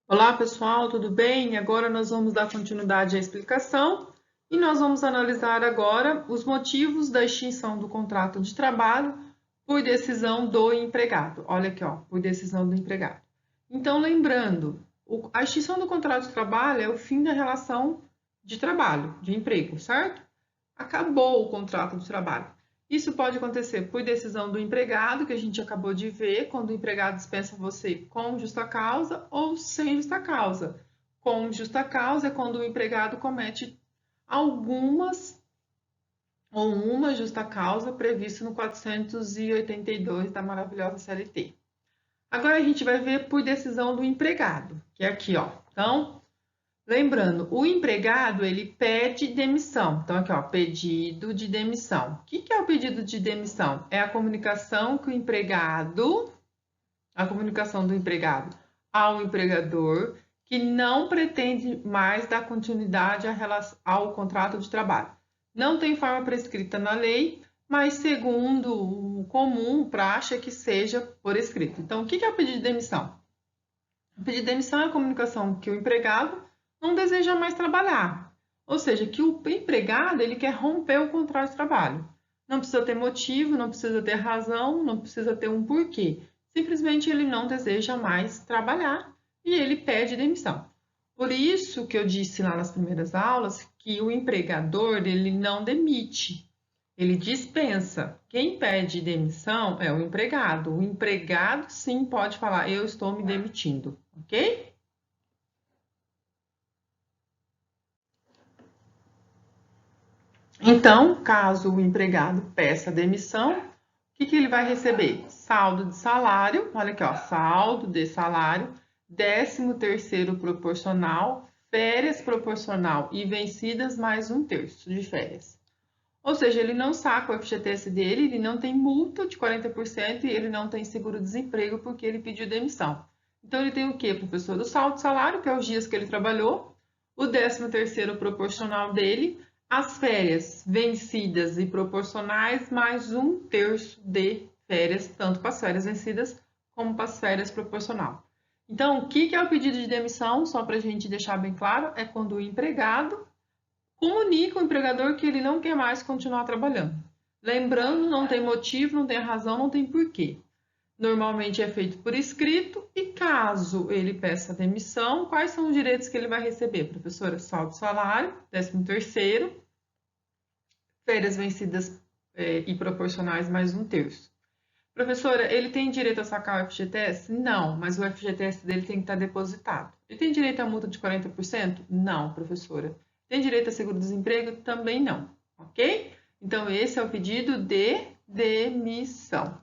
Olá, pessoal, tudo bem? Agora nós vamos dar continuidade à explicação e nós vamos analisar agora os motivos da extinção do contrato de trabalho por decisão do empregado. Olha aqui, ó, por decisão do empregado. Então, lembrando, a extinção do contrato de trabalho é o fim da relação de trabalho, de emprego, certo? Acabou o contrato de trabalho. Isso pode acontecer por decisão do empregado, que a gente acabou de ver, quando o empregado dispensa você com justa causa ou sem justa causa. Com justa causa é quando o empregado comete algumas ou uma justa causa prevista no 482 da maravilhosa CLT. Agora a gente vai ver por decisão do empregado, que é aqui, ó. Então, lembrando, o empregado, ele pede demissão. Então, aqui, ó, pedido de demissão. O que é o pedido de demissão? É a comunicação que a comunicação do empregado ao empregador que não pretende mais dar continuidade ao contrato de trabalho. Não tem forma prescrita na lei, mas segundo o comum, o praxe é que seja por escrito. Então, o que é o pedido de demissão? O pedido de demissão é a comunicação que o empregado não deseja mais trabalhar. Ou seja, que o empregado ele quer romper o contrato de trabalho. Não precisa ter motivo, não precisa ter razão, não precisa ter um porquê. Simplesmente ele não deseja mais trabalhar e ele pede demissão. Por isso que eu disse lá nas primeiras aulas que o empregador ele não demite, ele dispensa. Quem pede demissão é o empregado. O empregado sim pode falar, eu estou me demitindo, ok? Então, caso o empregado peça demissão, o que ele vai receber? Saldo de salário, olha aqui, ó, saldo de salário, 13º proporcional, férias proporcional e vencidas mais 1/3 de férias. Ou seja, ele não saca o FGTS dele, ele não tem multa de 40% e ele não tem seguro-desemprego porque ele pediu demissão. Então, ele tem o quê, professor? O saldo de salário, que é os dias que ele trabalhou, o 13º proporcional dele, as férias vencidas e proporcionais, mais 1/3 de férias, tanto para as férias vencidas como para as férias proporcional. Então, o que é o pedido de demissão? Só para a gente deixar bem claro, é quando o empregado comunica ao empregador que ele não quer mais continuar trabalhando. Lembrando, não tem motivo, não tem razão, não tem porquê. Normalmente é feito por escrito e caso ele peça demissão, quais são os direitos que ele vai receber? Professora, saldo salário, 13º, férias vencidas e proporcionais mais 1/3. Professora, ele tem direito a sacar o FGTS? Não, mas o FGTS dele tem que estar depositado. Ele tem direito a multa de 40%? Não, professora. Tem direito a seguro-desemprego? Também não, ok? Então, esse é o pedido de demissão.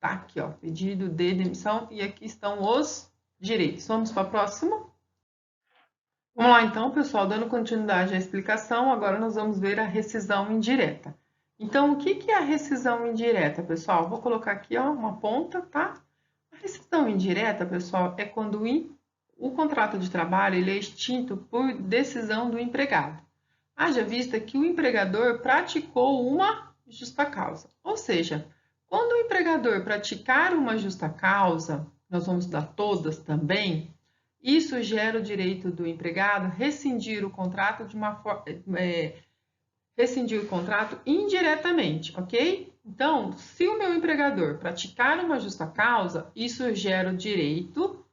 Tá aqui, ó, pedido de demissão e aqui estão os direitos. Vamos para a próxima? Vamos lá, então, pessoal, dando continuidade à explicação, agora nós vamos ver a rescisão indireta. Então, o que é a rescisão indireta, pessoal? Vou colocar aqui, ó, uma ponta, tá? A rescisão indireta, pessoal, é quando o contrato de trabalho ele é extinto por decisão do empregado. Haja vista que o empregador praticou uma justa causa. Ou seja, quando o empregador praticar uma justa causa, nós vamos dar todas também, isso gera o direito do empregado rescindir o contrato rescindir o contrato indiretamente, ok? Então, se o meu empregador praticar uma justa causa, isso gera o direito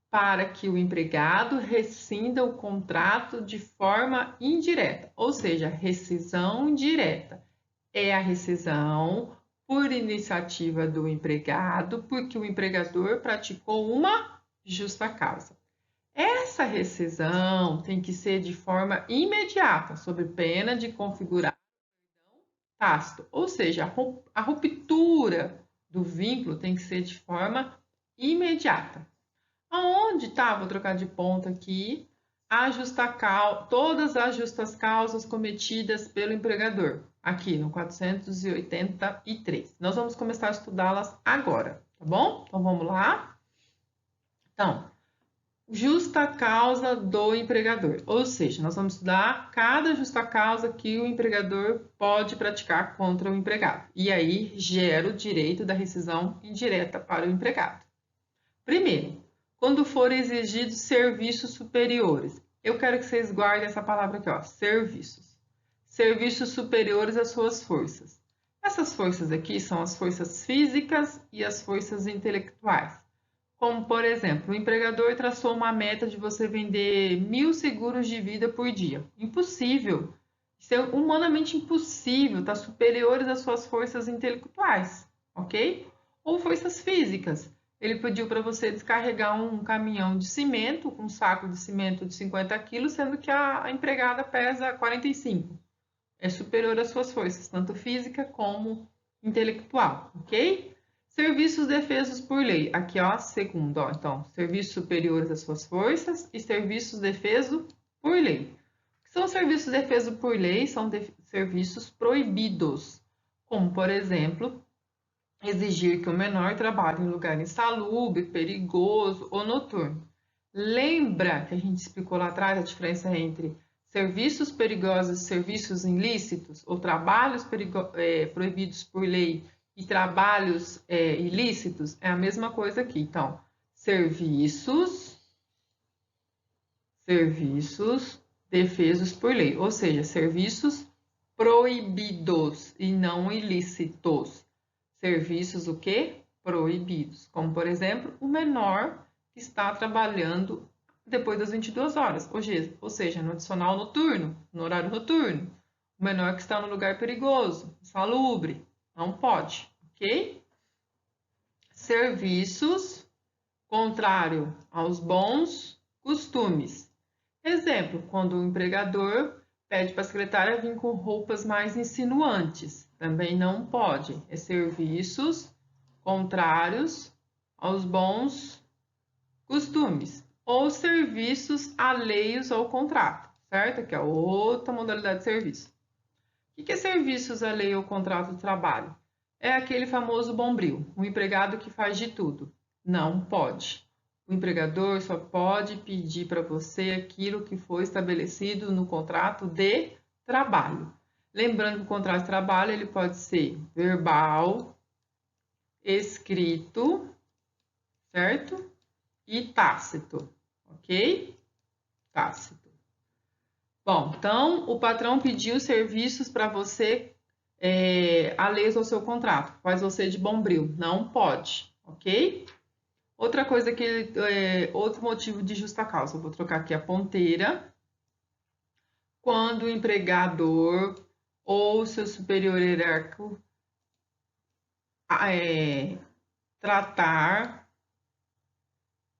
para que o empregado rescinda o contrato de forma indireta, ou seja, rescisão indireta. É a rescisão por iniciativa do empregado, porque o empregador praticou uma justa causa. Essa rescisão tem que ser de forma imediata, sob pena de configurar tácito, ou seja, a ruptura do vínculo tem que ser de forma imediata. Aonde está? Vou trocar de ponto aqui. Todas as justas causas cometidas pelo empregador, aqui no 483. Nós vamos começar a estudá-las agora, tá bom? Então vamos lá. Então, justa causa do empregador, ou seja, nós vamos estudar cada justa causa que o empregador pode praticar contra o empregado. E aí gera o direito da rescisão indireta para o empregado. Primeiro, quando for exigidos serviços superiores. Eu quero que vocês guardem essa palavra aqui, ó, serviços. Serviços superiores às suas forças. Essas forças aqui são as forças físicas e as forças intelectuais. Como, por exemplo, o empregador traçou uma meta de você vender 1.000 seguros de vida por dia. Impossível. Isso é humanamente impossível, está superiores às suas forças intelectuais, ok? Ou forças físicas. Ele pediu para você descarregar um caminhão de cimento, um saco de cimento de 50 quilos, sendo que a empregada pesa 45. É superior às suas forças, tanto física como intelectual, ok? Serviços defesos por lei. Aqui, ó, segundo, ó. Então, serviços superiores às suas forças e serviços defesos por lei. O que são serviços defesos por lei? São serviços proibidos, como, por exemplo, exigir que o menor trabalhe em lugar insalubre, perigoso ou noturno. Lembra que a gente explicou lá atrás a diferença entre serviços perigosos e serviços ilícitos, ou trabalhos proibidos por lei e trabalhos ilícitos? É a mesma coisa aqui. Então, serviços defesos por lei, ou seja, serviços proibidos e não ilícitos. Serviços o quê? Proibidos. Como, por exemplo, o menor que está trabalhando depois das 22 horas, ou seja, no adicional noturno, no horário noturno. O menor que está no lugar perigoso, insalubre, não pode, ok? Serviços contrário aos bons costumes. Exemplo, quando o empregador pede para a secretária vir com roupas mais insinuantes. Também não pode. É serviços contrários aos bons costumes. Ou serviços alheios ao contrato, certo? Que é outra modalidade de serviço. O que é serviços alheios ao contrato de trabalho? É aquele famoso bombril, o empregado que faz de tudo. Não pode. O empregador só pode pedir para você aquilo que foi estabelecido no contrato de trabalho. Lembrando que o contrato de trabalho ele pode ser verbal, escrito, certo? E tácito, ok? Tácito. Bom, então o patrão pediu serviços para você alheios ao seu contrato, faz você de bombril. Não pode, ok? Outra coisa que outro motivo de justa causa, eu vou trocar aqui a ponteira. Quando o empregador ou seu superior hierárquico tratar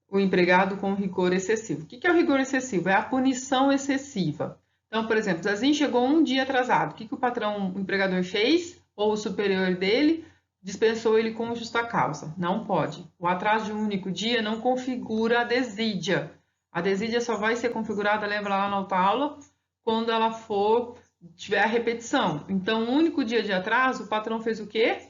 o empregado com rigor excessivo. O que é o rigor excessivo? É a punição excessiva. Então, por exemplo, Zezinho chegou um dia atrasado. O que o patrão, o empregador fez? Ou o superior dele? Dispensou ele com justa causa. Não pode. O atraso de um único dia não configura a desídia. A desídia só vai ser configurada, lembra lá na outra aula, quando ela tiver a repetição. Então, um único dia de atraso, o patrão fez o quê?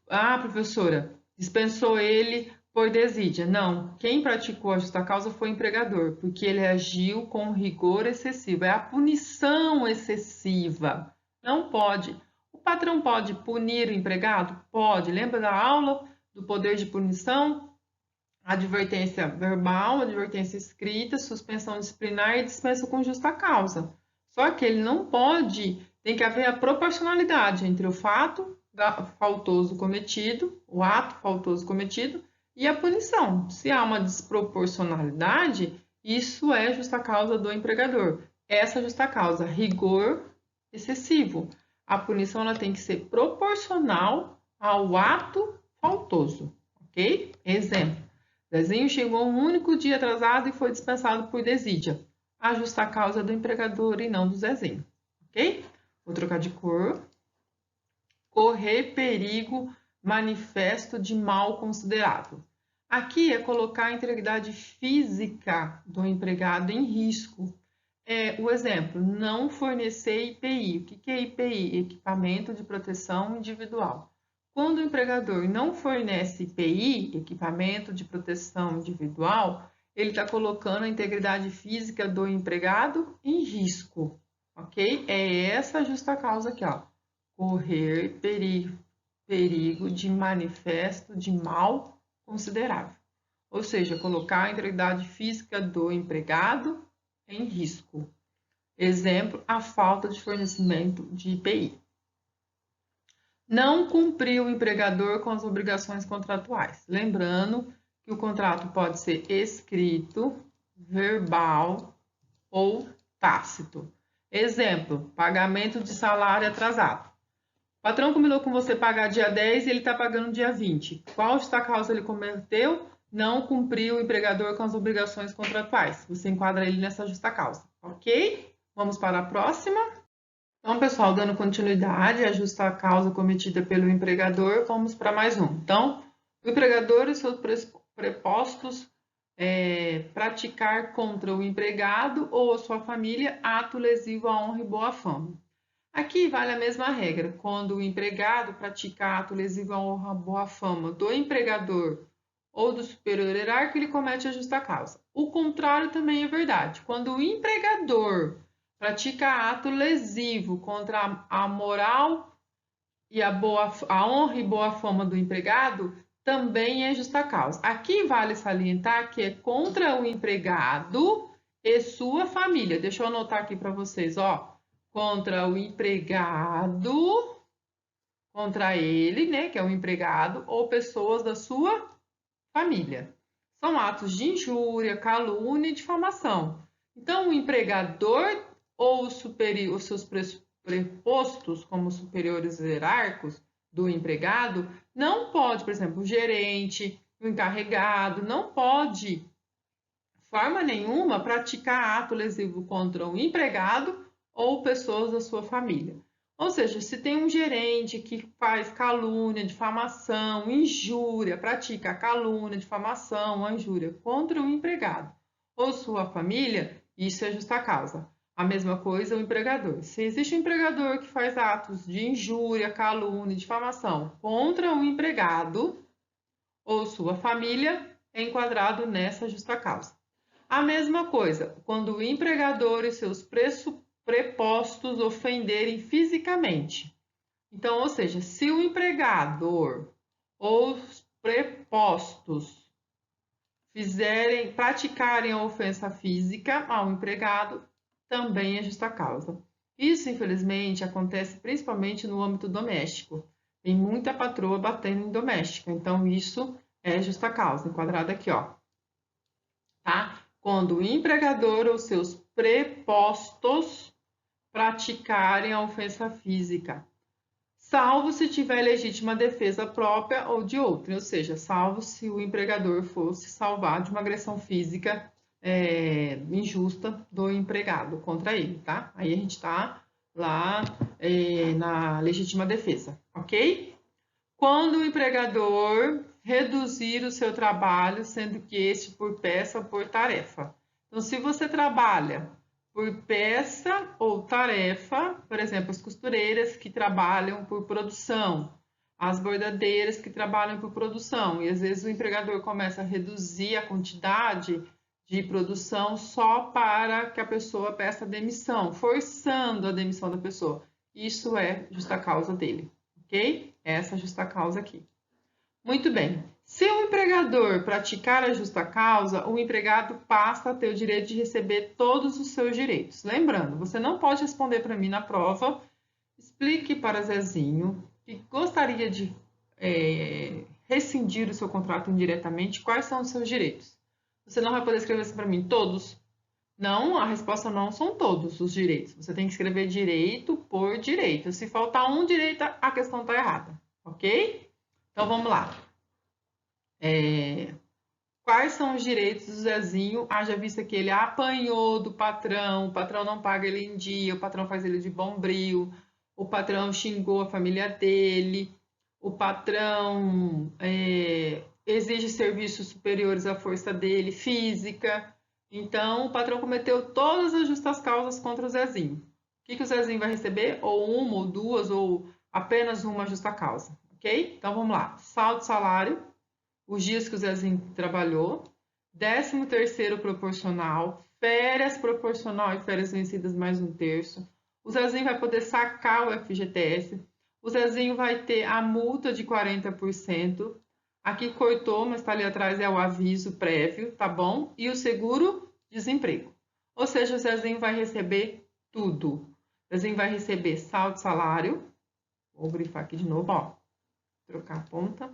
Ah, professora, dispensou ele por desídia. Não, quem praticou a justa causa foi o empregador, porque ele agiu com rigor excessivo. É a punição excessiva. Não pode. O patrão pode punir o empregado? Pode. Lembra da aula do poder de punição? Advertência verbal, advertência escrita, suspensão disciplinar e dispensa com justa causa. Só que ele não pode, tem que haver a proporcionalidade entre o fato faltoso cometido, o ato faltoso cometido e a punição. Se há uma desproporcionalidade, isso é justa causa do empregador. Essa justa causa, rigor excessivo. A punição ela tem que ser proporcional ao ato faltoso, ok? Exemplo. Zezinho chegou um único dia atrasado e foi dispensado por desídia. A justa causa do empregador e não do Zezinho, ok? Vou trocar de cor. Correr perigo manifesto de mal considerado. Aqui é colocar a integridade física do empregado em risco. O exemplo, não fornecer IPI. O que é IPI? Equipamento de proteção individual. Quando o empregador não fornece IPI, equipamento de proteção individual, ele está colocando a integridade física do empregado em risco, ok? É essa a justa causa aqui, ó. Correr perigo de manifesto de mal considerável. ou seja, colocar a integridade física do empregado em risco. Exemplo, a falta de fornecimento de IPI. Não cumprir o empregador com as obrigações contratuais. Lembrando que o contrato pode ser escrito, verbal ou tácito. Exemplo, pagamento de salário atrasado. O patrão combinou com você pagar dia 10 e ele está pagando dia 20. Qual justa causa ele cometeu? Não cumpriu o empregador com as obrigações contratuais. Você enquadra ele nessa justa causa, ok? Vamos para a próxima. Então, pessoal, dando continuidade à justa causa cometida pelo empregador, vamos para mais um. Então, o empregador e seus prepostos praticar contra o empregado ou a sua família ato lesivo à honra e boa fama. Aqui vale a mesma regra. Quando o empregado pratica ato lesivo à honra e boa fama do empregador ou do superior hierárquico, ele comete a justa causa. O contrário também é verdade. Quando o empregador pratica ato lesivo contra a moral e a honra e boa fama do empregado, também é justa causa. Aqui vale salientar que é contra o empregado e sua família. Deixa eu anotar aqui para vocês, ó. Contra o empregado, contra ele, né, que é o empregado, ou pessoas da sua família. São atos de injúria, calúnia e difamação. Então, o empregador ou os seus prepostos como superiores hierárquicos do empregado não pode, por exemplo, o gerente, o encarregado, não pode, de forma nenhuma, praticar ato lesivo contra o empregado ou pessoas da sua família. Ou seja, se tem um gerente que faz calúnia, difamação, injúria, pratica calúnia, difamação, injúria contra o empregado ou sua família, isso é justa causa. A mesma coisa o empregador. Se existe um empregador que faz atos de injúria, calúnia, difamação contra o empregado ou sua família, é enquadrado nessa justa causa. A mesma coisa, quando o empregador e seus prepostos ofenderem fisicamente. Então, ou seja, se o empregador ou os prepostos praticarem a ofensa física ao empregado, também é justa causa. Isso, infelizmente, acontece principalmente no âmbito doméstico. Tem muita patroa batendo em doméstica, então isso é justa causa, enquadrado aqui, ó. Tá? Quando o empregador ou seus prepostos praticarem a ofensa física, salvo se tiver legítima defesa própria ou de outra, ou seja, salvo se o empregador fosse salvar de uma agressão física injusta do empregado contra ele, tá? Aí a gente tá lá na legítima defesa, ok? Quando o empregador reduzir o seu trabalho, sendo que este por peça ou por tarefa. Então, se você trabalha por peça ou tarefa, por exemplo, as costureiras que trabalham por produção, as bordadeiras que trabalham por produção, e às vezes o empregador começa a reduzir a quantidade de produção só para que a pessoa peça demissão, forçando a demissão da pessoa. Isso é justa causa dele, ok? Essa justa causa aqui. Muito bem. Se o empregador praticar a justa causa, o empregado passa a ter o direito de receber todos os seus direitos. Lembrando, você não pode responder para mim na prova. Explique para Zezinho que gostaria de rescindir o seu contrato indiretamente, quais são os seus direitos. Você não vai poder escrever assim para mim, todos. Não, a resposta não são todos os direitos. Você tem que escrever direito por direito. Se faltar um direito, a questão está errada, ok? Então, vamos lá. Quais são os direitos do Zezinho? Haja vista que ele apanhou do patrão, o patrão não paga ele em dia, o patrão faz ele de bombril, o patrão xingou a família dele, o patrão exige serviços superiores à força dele, física. Então, o patrão cometeu todas as justas causas contra o Zezinho. O que o Zezinho vai receber? Ou uma, ou duas, ou apenas uma justa causa, ok? Então, vamos lá. Saldo de salário, os dias que o Zezinho trabalhou, 13º proporcional, férias proporcional e férias vencidas mais 1/3. O Zezinho vai poder sacar o FGTS. O Zezinho vai ter a multa de 40%, Aqui cortou, mas tá ali atrás é o aviso prévio, tá bom? E o seguro-desemprego. Ou seja, o Zezinho vai receber tudo. O Zezinho vai receber saldo salário. Vou grifar aqui de novo, ó. Trocar a ponta.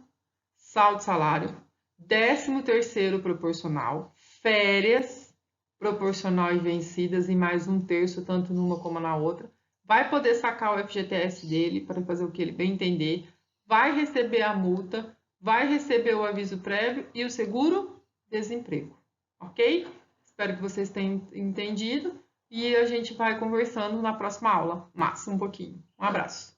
Saldo salário. 13º proporcional. Férias proporcional e vencidas e mais 1/3, tanto numa como na outra. Vai poder sacar o FGTS dele para fazer o que ele bem entender. Vai receber a multa, vai receber o aviso prévio e o seguro-desemprego, ok? Espero que vocês tenham entendido e a gente vai conversando na próxima aula. Massa um pouquinho. Um abraço.